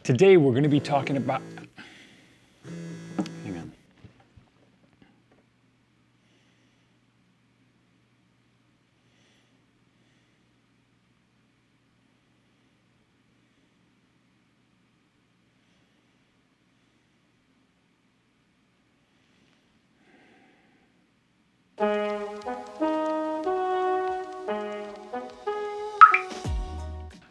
Today we're going to be talking about, hang on.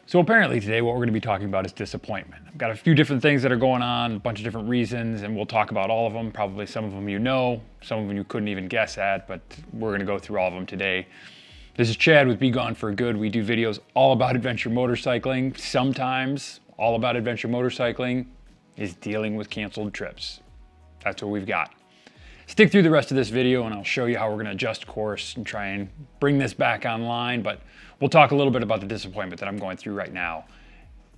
So apparently today what we're going to be talking about is disappointment. I've got a few different things that are going on, a bunch of different reasons, and we'll talk about all of them. Probably some of them you know, some of them you couldn't even guess at, but we're going to go through all of them today. This is Chad with BeGoneForGood. We do videos all about adventure motorcycling. Sometimes all about adventure motorcycling is dealing with canceled trips. That's what we've got. Stick through the rest of this video and I'll show you how we're going to adjust course and try and bring this back online, but we'll talk a little bit about the disappointment that I'm going through right now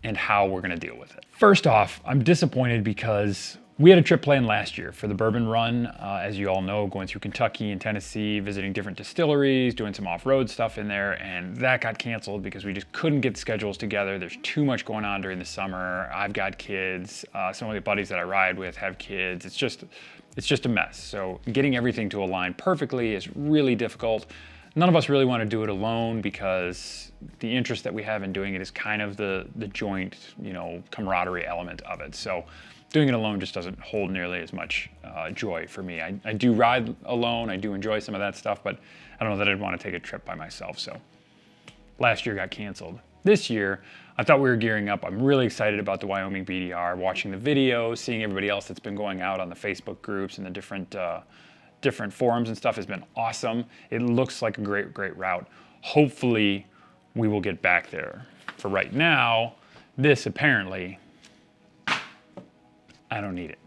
and how we're going to deal with it. First off, I'm disappointed because we had a trip planned last year for the Bourbon Run, as you all know, going through Kentucky and Tennessee, visiting different distilleries, doing some off-road stuff in there, and that got canceled because we just couldn't get schedules together. There's too much going on during the summer. I've got kids. Some of the buddies that I ride with have kids. It's just a mess. So getting everything to align perfectly is really difficult. None of us really want to do it alone because the interest that we have in doing it is kind of the joint, camaraderie element of it. So doing it alone just doesn't hold nearly as much joy for me. I do ride alone. I do enjoy some of that stuff, but I don't know that I'd want to take a trip by myself. So last year got canceled. This year, I thought we were gearing up. I'm really excited about the Wyoming BDR, watching the videos, seeing everybody else that's been going out on the Facebook groups and the different forums and stuff has been awesome. It looks like a great route. Hopefully we will get back there. For right now, this apparently, I don't need it.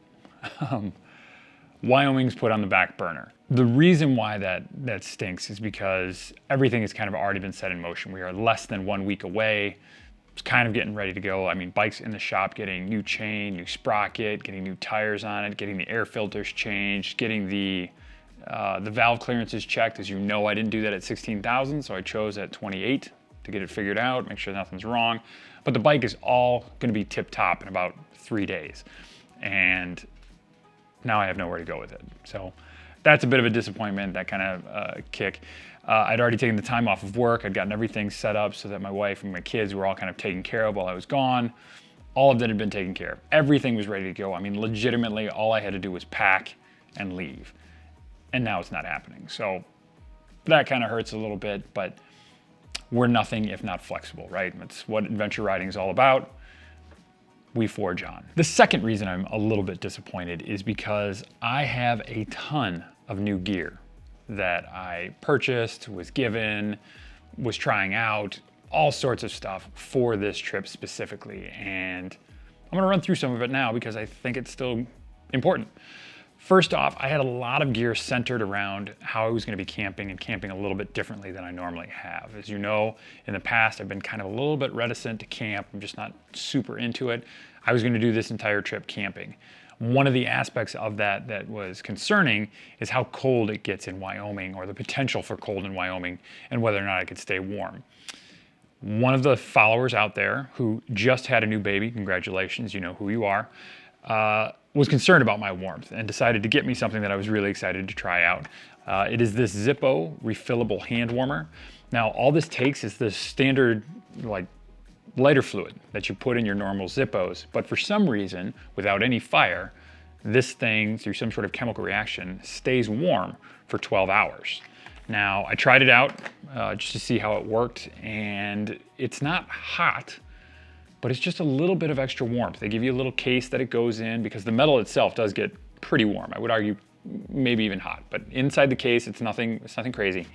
Wyoming's put on the back burner. The reason why that stinks is because everything has kind of already been set in motion. We are less than 1 week away. It's kind of getting ready to go. I mean, bike's in the shop, getting new chain, new sprocket, getting new tires on it, getting the air filters changed, getting the valve clearances checked. As you know, I didn't do that at 16,000, so I chose at 28 to get it figured out, make sure nothing's wrong. But the bike is all gonna be tip top in about 3 days. And now I have nowhere to go with it. So that's a bit of a disappointment, that kind of kick. I'd already taken the time off of work. I'd gotten everything set up so that my wife and my kids were all kind of taken care of while I was gone. All of that had been taken care of. Everything was ready to go. I mean, legitimately, all I had to do was pack and leave. And now it's not happening. So that kind of hurts a little bit, but we're nothing if not flexible, right? That's what adventure riding is all about. We forge on. The second reason I'm a little bit disappointed is because I have a ton of new gear that I purchased, was given, was trying out, all sorts of stuff for this trip specifically. And I'm gonna run through some of it now because I think it's still important. First off, I had a lot of gear centered around how I was gonna be camping and camping a little bit differently than I normally have. As you know, in the past, I've been kind of a little bit reticent to camp. I'm just not super into it. I was gonna do this entire trip camping. One of the aspects of that was concerning is how cold it gets in Wyoming, or the potential for cold in Wyoming, and whether or not I could stay warm. One of the followers out there who just had a new baby, congratulations, you know who you are, was concerned about my warmth and decided to get me something that I was really excited to try out. It is this Zippo refillable hand warmer. Now, all this takes is the standard lighter fluid that you put in your normal Zippos, but for some reason, without any fire, this thing, through some sort of chemical reaction, stays warm for 12 hours. Now, I tried it out just to see how it worked, and it's not hot, but it's just a little bit of extra warmth. They give you a little case that it goes in because the metal itself does get pretty warm. I would argue maybe even hot, but inside the case, it's nothing crazy.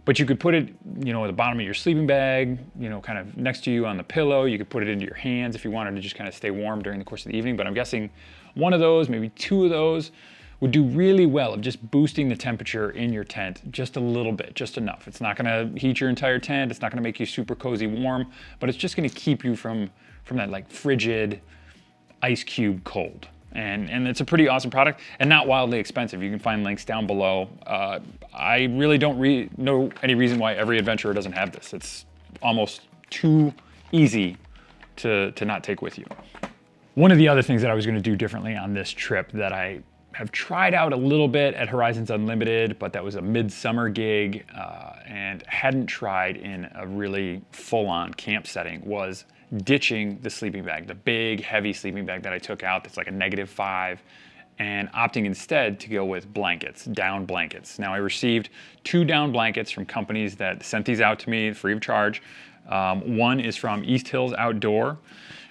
But you could put it, at the bottom of your sleeping bag, kind of next to you on the pillow. You could put it into your hands if you wanted to just kind of stay warm during the course of the evening. But I'm guessing one of those, maybe two of those, would do really well of just boosting the temperature in your tent just a little bit, just enough. It's not gonna heat your entire tent. It's not gonna make you super cozy warm, but it's just gonna keep you from that frigid ice cube cold. And it's a pretty awesome product and not wildly expensive. You can find links down below. I really don't know any reason why every adventurer doesn't have this. It's almost too easy to not take with you. One of the other things that I was gonna do differently on this trip that I have tried out a little bit at Horizons Unlimited, but that was a midsummer gig and hadn't tried in a really full-on camp setting, was ditching the sleeping bag, the big, heavy sleeping bag that I took out that's like a -5, and opting instead to go with blankets, down blankets. Now I received 2 down blankets from companies that sent these out to me free of charge. One is from East Hills Outdoor,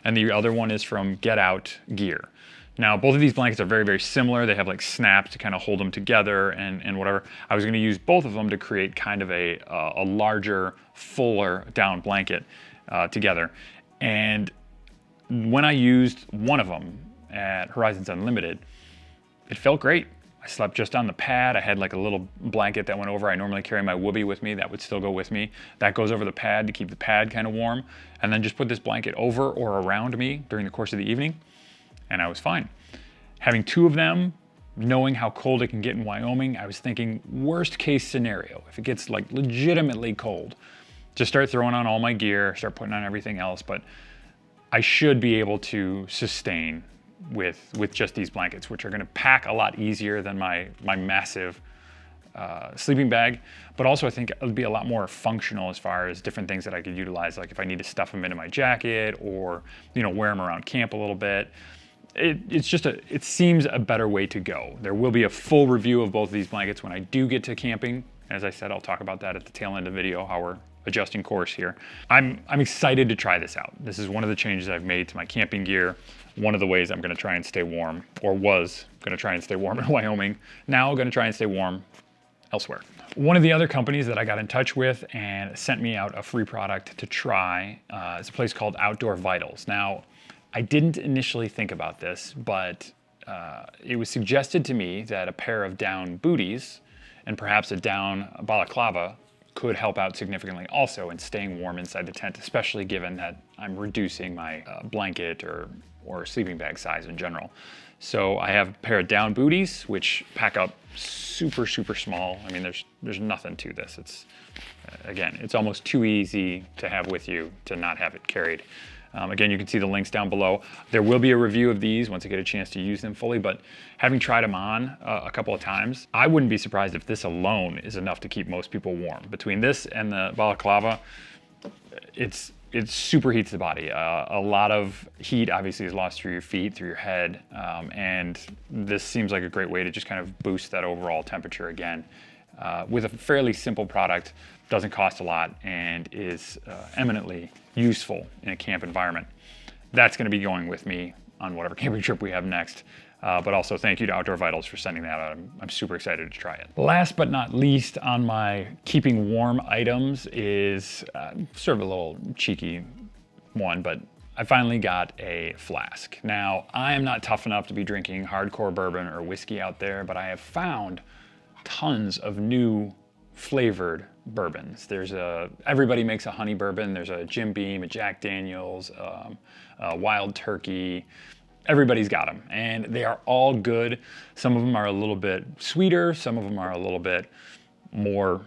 and the other one is from Get Out Gear. Now, both of these blankets are very, very similar. They have like snaps to kind of hold them together and whatever. I was gonna use both of them to create kind of a larger, fuller down blanket together. And when I used one of them at Horizons Unlimited, it felt great. I slept just on the pad. I had like a little blanket that went over. I normally carry my Whoopie with me. That would still go with me. That goes over the pad to keep the pad kind of warm. And then just put this blanket over or around me during the course of the evening, and I was fine. Having 2 of them, knowing how cold it can get in Wyoming, I was thinking worst case scenario, if it gets like legitimately cold, just start throwing on all my gear, start putting on everything else, but I should be able to sustain with just these blankets, which are gonna pack a lot easier than my massive sleeping bag, but also I think it'll be a lot more functional as far as different things that I could utilize, like if I need to stuff them into my jacket or, you know, wear them around camp a little bit. It seems a better way to go. There will be a full review of both of these blankets when I do get to camping. As I said, I'll talk about that at the tail end of the video, how we're adjusting course here. I'm excited to try this out. This is one of the changes I've made to my camping gear. One of the ways I'm gonna try and stay warm, or was gonna try and stay warm in Wyoming. Now I'm gonna try and stay warm elsewhere. One of the other companies that I got in touch with and sent me out a free product to try is a place called Outdoor Vitals. Now, I didn't initially think about this, but it was suggested to me that a pair of down booties and perhaps a down balaclava could help out significantly also in staying warm inside the tent, especially given that I'm reducing my blanket or sleeping bag size in general. So I have a pair of down booties, which pack up super, super small. I mean, there's nothing to this. It's, again, it's almost too easy to have with you to not have it carried. Again, you can see the links down below. There will be a review of these once I get a chance to use them fully, but having tried them on a couple of times, I wouldn't be surprised if this alone is enough to keep most people warm. Between this and the balaclava, it superheats the body. A lot of heat obviously is lost through your feet, through your head, and this seems like a great way to just kind of boost that overall temperature again. With a fairly simple product, doesn't cost a lot, and is eminently useful in a camp environment. That's gonna be going with me on whatever camping trip we have next. But also thank you to Outdoor Vitals for sending that out. I'm super excited to try it. Last but not least on my keeping warm items is sort of a little cheeky one, but I finally got a flask. Now, I am not tough enough to be drinking hardcore bourbon or whiskey out there, but I have found tons of new flavored bourbons. Everybody makes a honey bourbon. There's a Jim Beam, a Jack Daniels, a Wild Turkey. Everybody's got them, and they are all good. Some of them are a little bit sweeter. Some of them are a little bit more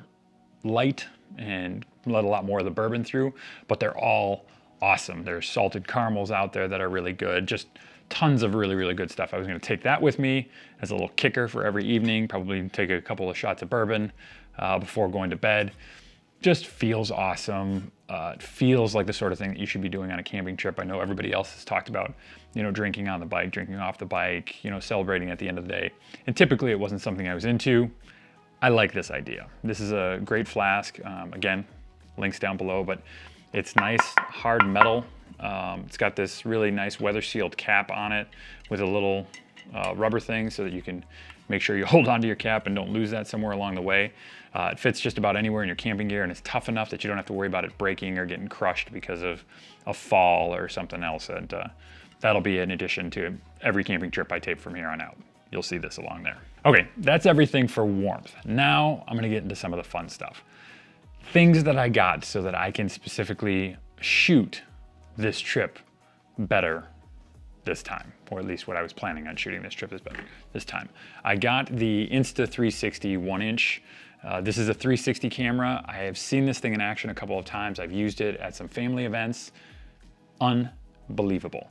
light and let a lot more of the bourbon through, but they're all awesome. There's salted caramels out there that are really good. Just tons of really, really good stuff. I was gonna take that with me as a little kicker for every evening, probably take a couple of shots of bourbon before going to bed. Just feels awesome. It feels like the sort of thing that you should be doing on a camping trip. I know everybody else has talked about, you know, drinking on the bike, drinking off the bike, you know, celebrating at the end of the day. And typically it wasn't something I was into. I like this idea. This is a great flask. Again, links down below, but it's nice, hard metal. It's got this really nice weather sealed cap on it with a little rubber thing so that you can make sure you hold onto your cap and don't lose that somewhere along the way. It fits just about anywhere in your camping gear, and it's tough enough that you don't have to worry about it breaking or getting crushed because of a fall or something else. And that'll be in addition to every camping trip I take from here on out. You'll see this along there. Okay, that's everything for warmth. Now I'm gonna get into some of the fun stuff. Things that I got so that I can specifically shoot this trip better this time, or at least what I was planning on shooting this trip is better this time. I got the Insta360 1-inch. This is a 360 camera. I have seen this thing in action a couple of times. I've used it at some family events. Unbelievable.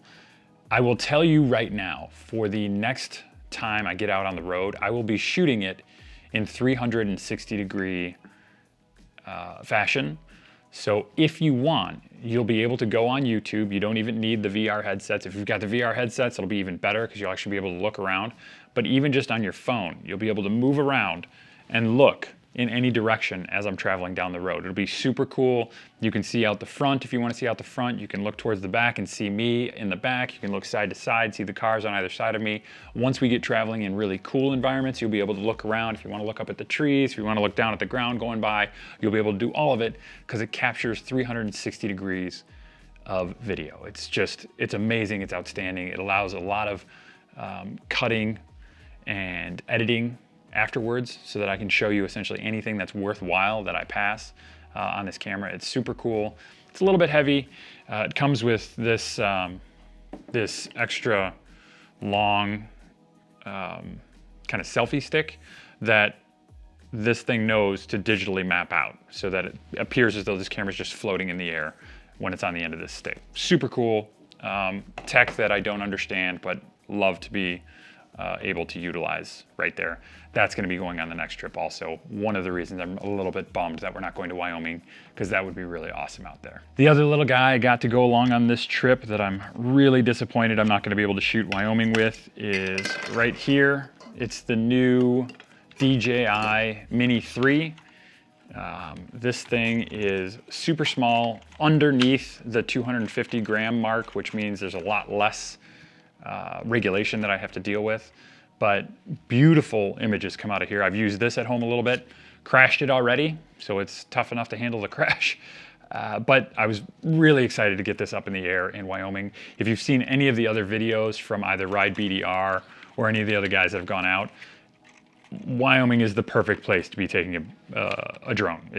I will tell you right now, for the next time I get out on the road, I will be shooting it in 360-degree fashion. So if you want, you'll be able to go on YouTube. You don't even need the VR headsets. If you've got the VR headsets, it'll be even better because you'll actually be able to look around. But even just on your phone, you'll be able to move around and look in any direction as I'm traveling down the road. It'll be super cool. You can see out the front if you want to see out the front. You can look towards the back and see me in the back. You can look side to side, see the cars on either side of me. Once we get traveling in really cool environments, you'll be able to look around. If you want to look up at the trees, if you want to look down at the ground going by, you'll be able to do all of it because it captures 360 degrees of video. It's amazing, it's outstanding. It allows a lot of cutting and editing afterwards so that I can show you essentially anything that's worthwhile that I pass on this camera. It's super cool. It's a little bit heavy. It comes with this this extra long kind of selfie stick that this thing knows to digitally map out so that it appears as though this camera is just floating in the air when it's on the end of this stick. Super cool tech that I don't understand, but love to be able to utilize right there. That's going to be going on the next trip also. One of the reasons I'm a little bit bummed that we're not going to Wyoming, because that would be really awesome out there. The other little guy I got to go along on this trip that I'm really disappointed I'm not going to be able to shoot Wyoming with is right here. It's the new DJI Mini 3. This thing is super small, underneath the 250 gram mark, which means there's a lot less regulation that I have to deal with, but beautiful images come out of here. I've used this at home a little bit, crashed it already, so it's tough enough to handle the crash. But I was really excited to get this up in the air in Wyoming. If you've seen any of the other videos from either Ride BDR or any of the other guys that have gone out, Wyoming is the perfect place to be taking a drone.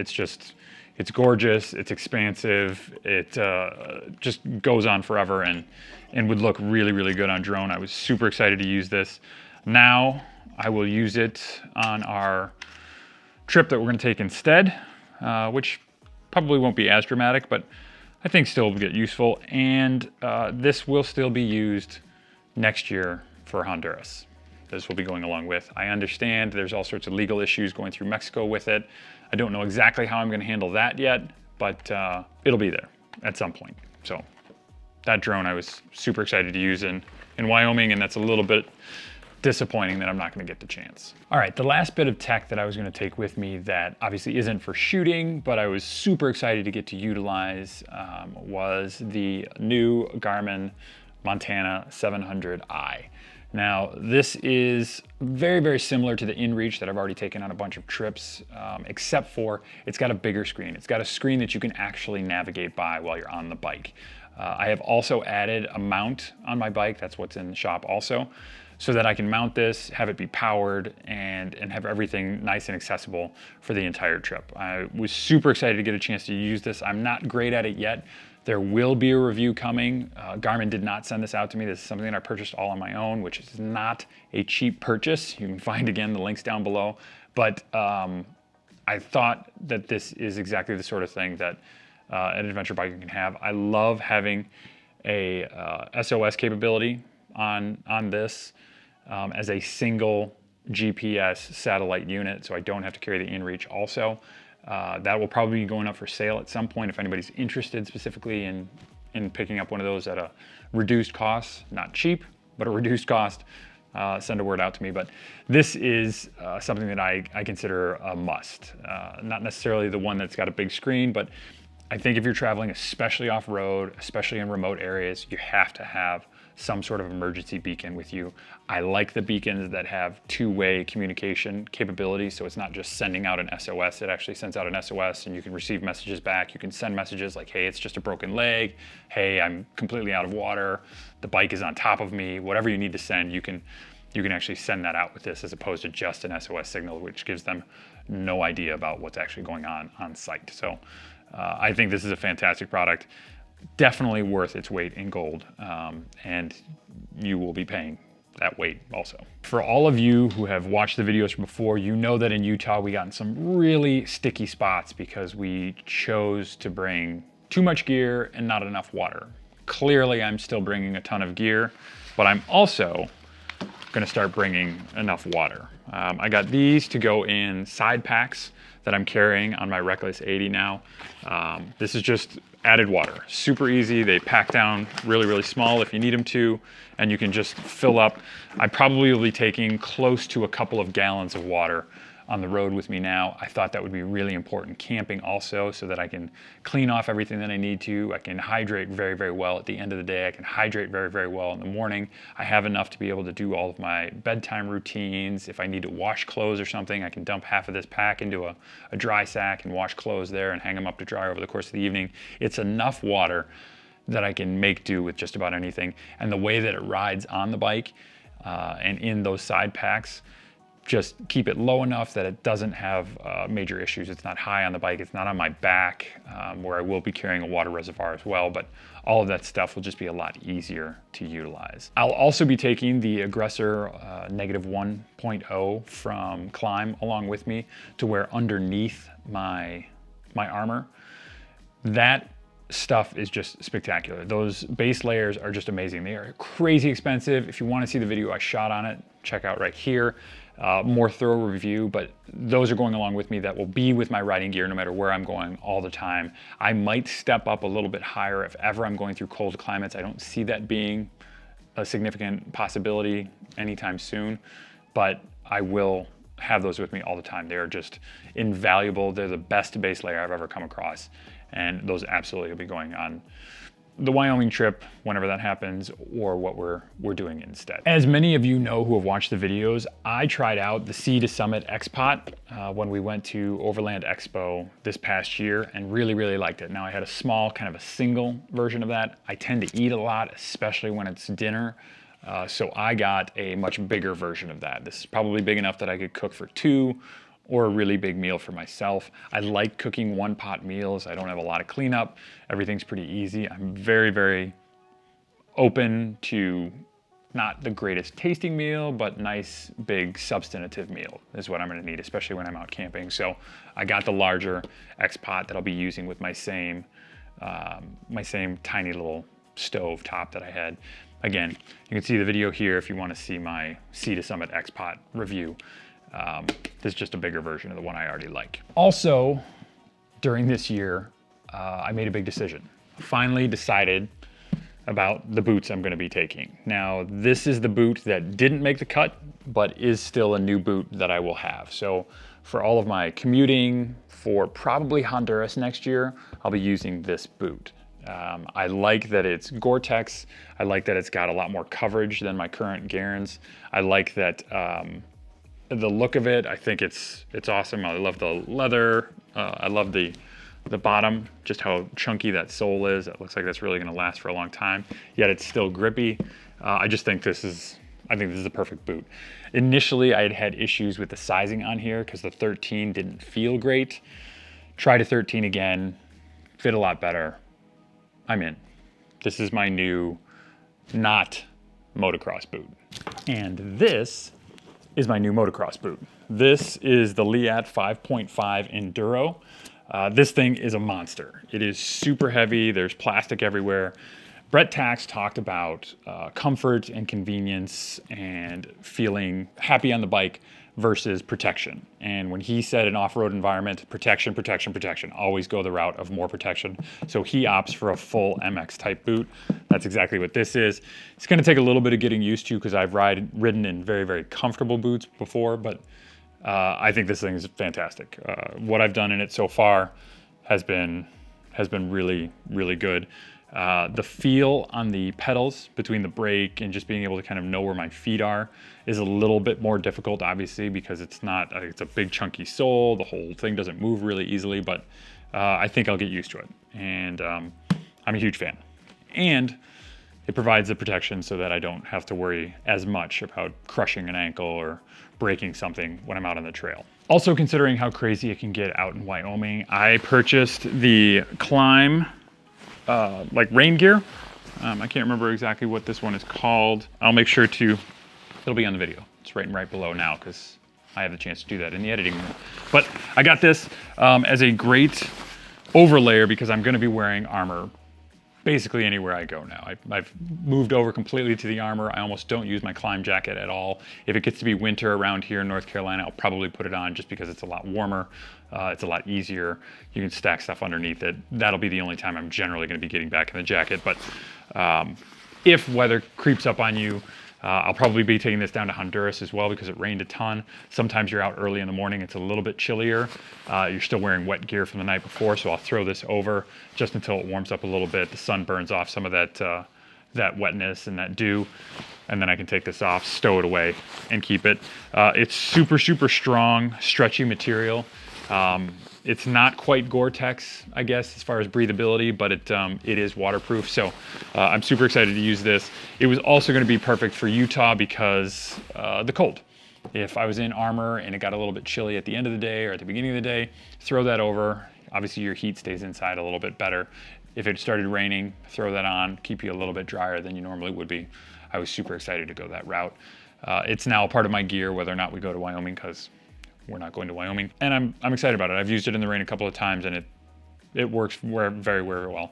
It's gorgeous, it's expansive, it just goes on forever and would look really, really good on drone. I was super excited to use this. Now I will use it on our trip that we're gonna take instead, which probably won't be as dramatic, but I think still will get useful. And this will still be used next year for Honduras. This will be going along with. I understand there's all sorts of legal issues going through Mexico with it. I don't know exactly how I'm gonna handle that yet, but it'll be there at some point. So that drone I was super excited to use in Wyoming, and that's a little bit disappointing that I'm not gonna get the chance. All right, the last bit of tech that I was gonna take with me that obviously isn't for shooting, but I was super excited to get to utilize was the new Garmin Montana 700i. Now, this is very, very similar to the InReach that I've already taken on a bunch of trips, except for it's got a bigger screen. It's got a screen that you can actually navigate by while you're on the bike. I have also added a mount on my bike, that's what's in the shop also, so that I can mount this, have it be powered, and have everything nice and accessible for the entire trip. I was super excited to get a chance to use this. I'm not great at it yet. There will be a review coming. Garmin did not send this out to me. This is something that I purchased all on my own, which is not a cheap purchase. You can find, again, the links down below. But I thought that this is exactly the sort of thing that an adventure biker can have. I love having a SOS capability on this as a single GPS satellite unit, so I don't have to carry the InReach also. That will probably be going up for sale at some point if anybody's interested specifically in picking up one of those at a reduced cost, not cheap, but a reduced cost. Send a word out to me. But this is something that I consider a must. Not necessarily the one that's got a big screen, but I think if you're traveling, especially off-road, especially in remote areas, you have to have some sort of emergency beacon with you. I like the beacons that have two-way communication capability, so it's not just sending out an SOS, it actually sends out an SOS and you can receive messages back. You can send messages like, hey, it's just a broken leg, hey, I'm completely out of water, the bike is on top of me, whatever you need to send, you can actually send that out with this as opposed to just an SOS signal, which gives them no idea about what's actually going on site. So I think this is a fantastic product. Definitely worth its weight in gold, and you will be paying that weight also. For all of you who have watched the videos from before, you know that in Utah we got in some really sticky spots because we chose to bring too much gear and not enough water. Clearly, I'm still bringing a ton of gear, but I'm also gonna start bringing enough water. I got these to go in side packs that I'm carrying on my Reckless 80 now. This is just added water, super easy. They pack down really, really small if you need them to, and you can just fill up. I probably will be taking close to a couple of gallons of water on the road with me now. I thought that would be really important camping also, so that I can clean off everything that I need to. I can hydrate very, very well at the end of the day. I can hydrate very, very well in the morning. I have enough to be able to do all of my bedtime routines. If I need to wash clothes or something, I can dump half of this pack into a dry sack and wash clothes there and hang them up to dry over the course of the evening. It's enough water that I can make do with just about anything. And the way that it rides on the bike and in those side packs, just keep it low enough that it doesn't have major issues. It's not high on the bike, it's not on my back, where I will be carrying a water reservoir as well, but all of that stuff will just be a lot easier to utilize. I'll also be taking the Aggressor -1.0 from Climb along with me to wear underneath my armor. That stuff is just spectacular. Those base layers are just amazing. They are crazy expensive. If you want to see the video I shot on it, check out right here. More thorough review, but those are going along with me. That will be with my riding gear no matter where I'm going all the time. I might step up a little bit higher if ever I'm going through cold climates. I don't see that being a significant possibility anytime soon, but I will have those with me all the time. They're just invaluable. They're the best base layer I've ever come across, and those absolutely will be going on the Wyoming trip whenever that happens, or what we're doing instead. As many of you know who have watched the videos, I tried out the Sea to Summit X-Pot when we went to Overland Expo this past year and really, really liked it. Now I had a small, kind of a single version of that. I tend to eat a lot, especially when it's dinner. So I got a much bigger version of that. This is probably big enough that I could cook for two, or a really big meal for myself. I like cooking one pot meals. I don't have a lot of cleanup. Everything's pretty easy. I'm very, very open to not the greatest tasting meal, but nice, big, substantive meal is what I'm gonna need, especially when I'm out camping. So I got the larger X-Pot that I'll be using with my same tiny little stove top that I had. Again, you can see the video here if you wanna see my Sea to Summit X-Pot review. This is just a bigger version of the one I already like. Also, during this year, I made a big decision. Finally decided about the boots I'm gonna be taking. Now, this is the boot that didn't make the cut, but is still a new boot that I will have. So for all of my commuting, for probably Honduras next year, I'll be using this boot. I like that it's Gore-Tex. I like that it's got a lot more coverage than my current Garins. I like that the look of it. I think it's awesome. I love the leather. I love the bottom, just how chunky that sole is. It looks like that's really gonna last for a long time, yet it's still grippy. I just think this is the perfect boot. Initially, I had issues with the sizing on here because the 13 didn't feel great. Tried a 13 again, fit a lot better. I'm in. This is my new, not motocross boot. And this is my new motocross boot. This is the Liat 5.5 Enduro. This thing is a monster. It is super heavy. There's plastic everywhere. Brett Tax talked about comfort and convenience and feeling happy on the bike versus protection. And when he said an off-road environment, protection, protection, protection, always go the route of more protection. So he opts for a full MX type boot. That's exactly what this is. It's gonna take a little bit of getting used to because I've ridden in very, very comfortable boots before, but I think this thing is fantastic. What I've done in it so far has been really, really good. The feel on the pedals between the brake and just being able to kind of know where my feet are is a little bit more difficult, obviously, because it's a big chunky sole. The whole thing doesn't move really easily, but I think I'll get used to it. And I'm a huge fan. And it provides the protection so that I don't have to worry as much about crushing an ankle or breaking something when I'm out on the trail. Also, considering how crazy it can get out in Wyoming, I purchased the Climb like rain gear. I can't remember exactly what this one is called. I'll make sure to, it'll be on the video. It's right below now because I have the chance to do that in the editing room. But I got this as a great overlayer because I'm gonna be wearing armor basically anywhere I go now. I've moved over completely to the armor. I almost don't use my climb jacket at all. If it gets to be winter around here in North Carolina, I'll probably put it on just because it's a lot warmer. It's a lot easier. You can stack stuff underneath it. That'll be the only time I'm generally going to be getting back in the jacket. But if weather creeps up on you, I'll probably be taking this down to Honduras as well because it rained a ton. Sometimes you're out early in the morning, it's a little bit chillier. You're still wearing wet gear from the night before, so I'll throw this over just until it warms up a little bit. The sun burns off some of that wetness and that dew, and then I can take this off, stow it away, and keep it. It's super, super strong, stretchy material. It's not quite Gore-Tex, I guess, as far as breathability, but it is waterproof. So I'm super excited to use this. It was also going to be perfect for Utah because the cold. If I was in armor and it got a little bit chilly at the end of the day or at the beginning of the day, throw that over. Obviously your heat stays inside a little bit better. If it started raining, throw that on, keep you a little bit drier than you normally would be. I was super excited to go that route. It's now a part of my gear, whether or not we go to Wyoming, because we're not going to Wyoming, and I'm excited about it. I've used it in the rain a couple of times, and it works very, very well.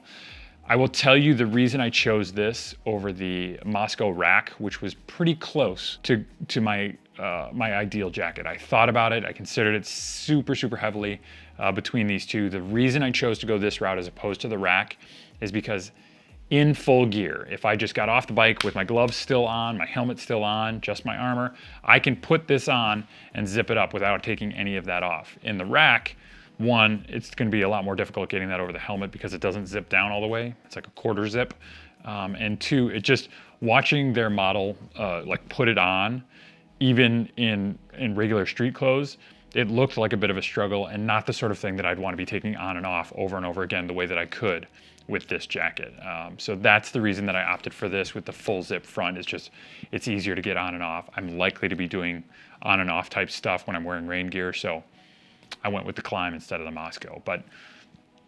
I will tell you the reason I chose this over the Moscow rack, which was pretty close to my my ideal jacket. I thought about it. I considered it super, super heavily between these two. The reason I chose to go this route as opposed to the rack is because in full gear, if I just got off the bike with my gloves still on, my helmet still on, just my armor, I can put this on and zip it up without taking any of that off. In the rack, one, it's going to be a lot more difficult getting that over the helmet because it doesn't zip down all the way. It's like a quarter zip. And two, it just, watching their model like put it on, even in regular street clothes, it looked like a bit of a struggle and not the sort of thing that I'd want to be taking on and off over and over again the way that I could with this jacket. So that's the reason that I opted for this with the full zip front. It's easier to get on and off. I'm likely to be doing on and off type stuff when I'm wearing rain gear, so I went with the Climb instead of the Moscow. But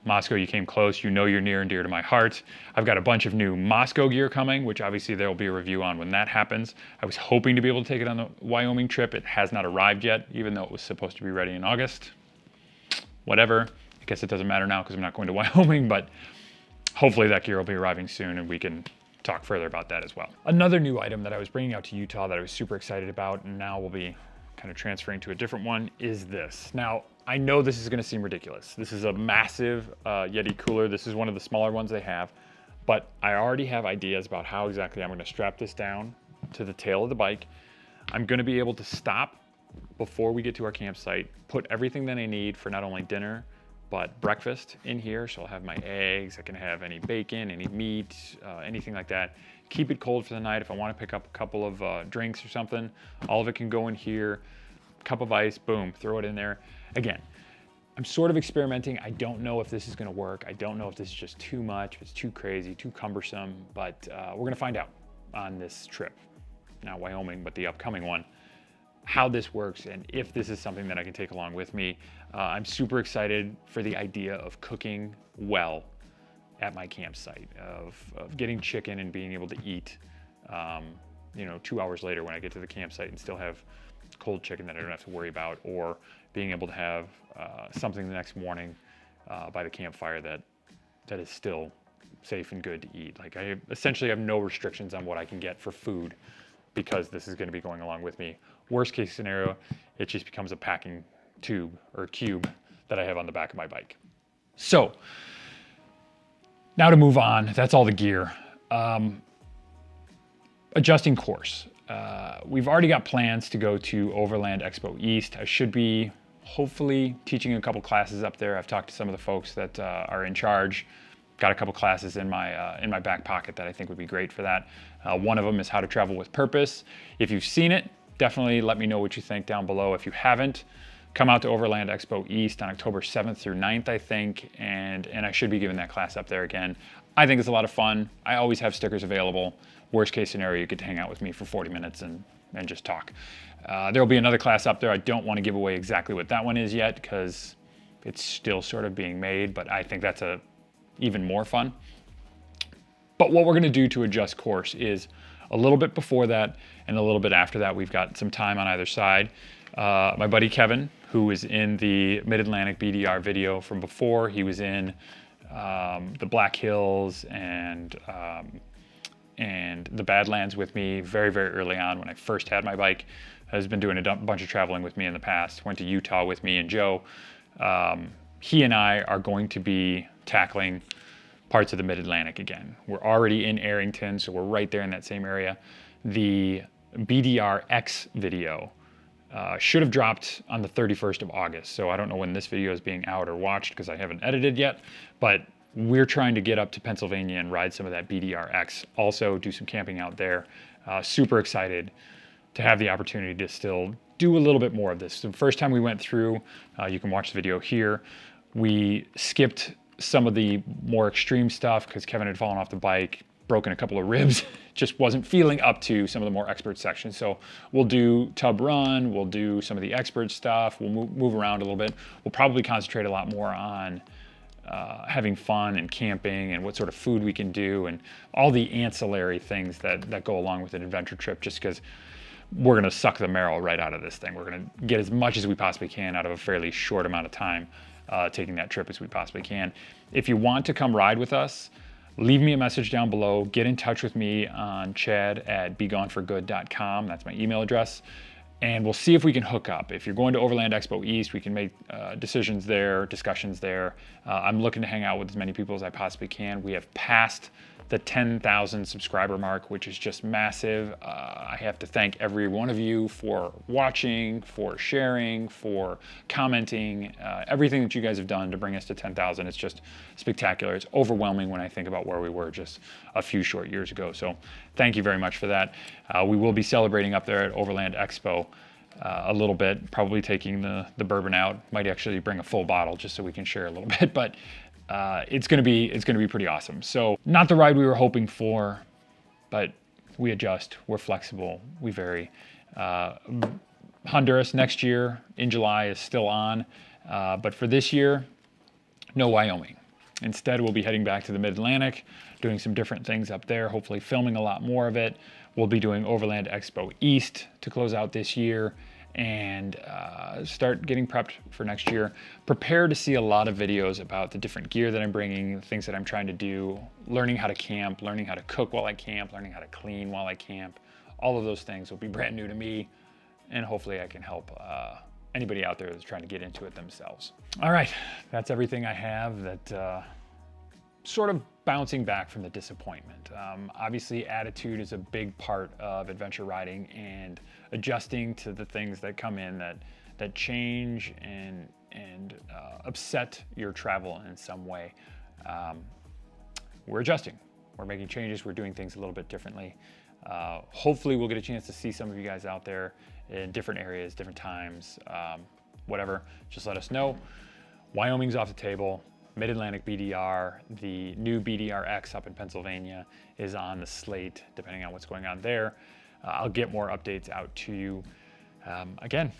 Moscow, you came close. You know you're near and dear to my heart. I've got a bunch of new Moscow gear coming, which obviously there will be a review on when that happens. I was hoping to be able to take it on the Wyoming trip. It has not arrived yet, even though it was supposed to be ready in August. Whatever. I guess it doesn't matter now because I'm not going to Wyoming, but hopefully that gear will be arriving soon and we can talk further about that as well. Another new item that I was bringing out to Utah that I was super excited about, and now we'll be kind of transferring to a different one, is this. Now, I know this is going to seem ridiculous. This is a massive Yeti cooler. This is one of the smaller ones they have, but I already have ideas about how exactly I'm going to strap this down to the tail of the bike. I'm going to be able to stop before we get to our campsite, put everything that I need for not only dinner, but breakfast in here. So I'll have my eggs, I can have any bacon, any meat, anything like that. Keep it cold for the night. If I want to pick up a couple of drinks or something, all of it can go in here. Cup of ice, boom, throw it in there. Again, I'm sort of experimenting. I don't know if this is going to work. I don't know if this is just too much, if it's too crazy, too cumbersome, but we're going to find out on this trip. Not Wyoming, but the upcoming one, how this works and if this is something that I can take along with me. I'm super excited for the idea of cooking well at my campsite, of getting chicken and being able to eat, 2 hours later when I get to the campsite and still have cold chicken that I don't have to worry about, or being able to have something the next morning by the campfire that is still safe and good to eat. Like, I essentially have no restrictions on what I can get for food because this is going to be going along with me. Worst case scenario, it just becomes a packing tube or cube that I have on the back of my bike. So now to move on, that's all the gear. Adjusting course. We've already got plans to go to Overland Expo East. I should be hopefully teaching a couple classes up there. I've talked to some of the folks that are in charge. Got a couple classes in my back pocket that I think would be great for that. One of them is How to Travel with Purpose. If you've seen it, definitely let me know what you think down below. If you haven't, come out to Overland Expo East on October 7th through 9th, I think, and I should be giving that class up there again. I think it's a lot of fun. I always have stickers available. Worst case scenario, you get to hang out with me for 40 minutes and just talk. There'll be another class up there. I don't want to give away exactly what that one is yet because it's still sort of being made, but I think that's even more fun. But what we're going to do to adjust course is a little bit before that and a little bit after that. We've got some time on either side. My buddy Kevin, who was in the Mid-Atlantic BDR video from before, he was in the Black Hills and the Badlands with me very, very early on when I first had my bike. Has been doing a bunch of traveling with me in the past. Went to Utah with me and Joe. He and I are going to be tackling parts of the Mid-Atlantic again. We're already in Arrington, so we're right there in that same area. The BDRX video should have dropped on the 31st of August, so I don't know when this video is being out or watched because I haven't edited yet, but we're trying to get up to Pennsylvania and ride some of that BDRX. Also do some camping out there. Super excited to have the opportunity to still do a little bit more of this. The first time we went through, you can watch the video here, we skipped some of the more extreme stuff because Kevin had fallen off the bike, broken a couple of ribs, just wasn't feeling up to some of the more expert sections. So we'll do tub run, we'll do some of the expert stuff, we'll move around a little bit. We'll probably concentrate a lot more on having fun and camping and what sort of food we can do and all the ancillary things that go along with an adventure trip, just because we're gonna suck the marrow right out of this thing. We're gonna get as much as we possibly can out of a fairly short amount of time taking that trip as we possibly can. If you want to come ride with us, leave me a message down below. Get in touch with me on chad@BeGoneForGood.com. That's my email address. And we'll see if we can hook up. If you're going to Overland Expo East, we can make discussions there. I'm looking to hang out with as many people as I possibly can. We have passed the 10,000 subscriber mark, which is just massive. I have to thank every one of you for watching, for sharing, for commenting, everything that you guys have done to bring us to 10,000. It's just spectacular. It's overwhelming when I think about where we were just a few short years ago. So thank you very much for that. We will be celebrating up there at Overland Expo a little bit, probably taking the bourbon out. Might actually bring a full bottle just so we can share a little bit, but it's gonna be pretty awesome. So not the ride we were hoping for, but we adjust, we're flexible, we vary. Honduras next year in July is still on, but for this year, no Wyoming. Instead, we'll be heading back to the Mid-Atlantic, doing some different things up there, hopefully filming a lot more of it. We'll be doing Overland Expo East to close out this year and start getting prepped for next year. Prepare to see a lot of videos about the different gear that I'm bringing, things that I'm trying to do, learning how to camp, learning how to cook while I camp, learning how to clean while I camp. All of those things will be brand new to me, and hopefully I can help anybody out there that's trying to get into it themselves. All right, that's everything I have that sort of bouncing back from the disappointment. Obviously, attitude is a big part of adventure riding and adjusting to the things that come in that change and upset your travel in some way. We're adjusting. We're making changes. We're doing things a little bit differently. Hopefully, we'll get a chance to see some of you guys out there in different areas, different times, whatever. Just let us know. Wyoming's off the table. Mid-Atlantic BDR, the new BDRX up in Pennsylvania is on the slate, depending on what's going on there. I'll get more updates out to you. Again,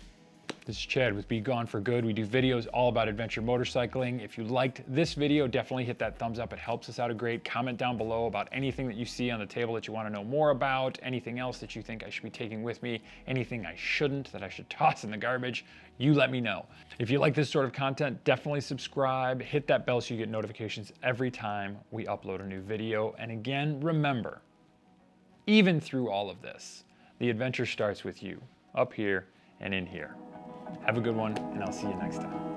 this is Chad with Be Gone for Good. We do videos all about adventure motorcycling. If you liked this video, definitely hit that thumbs up. It helps us out a great. Comment down below about anything that you see on the table that you want to know more about, anything else that you think I should be taking with me, anything I shouldn't, that I should toss in the garbage. You let me know. If you like this sort of content, definitely subscribe, hit that bell so you get notifications every time we upload a new video. And again, remember, even through all of this, the adventure starts with you, up here and in here. Have a good one, and I'll see you next time.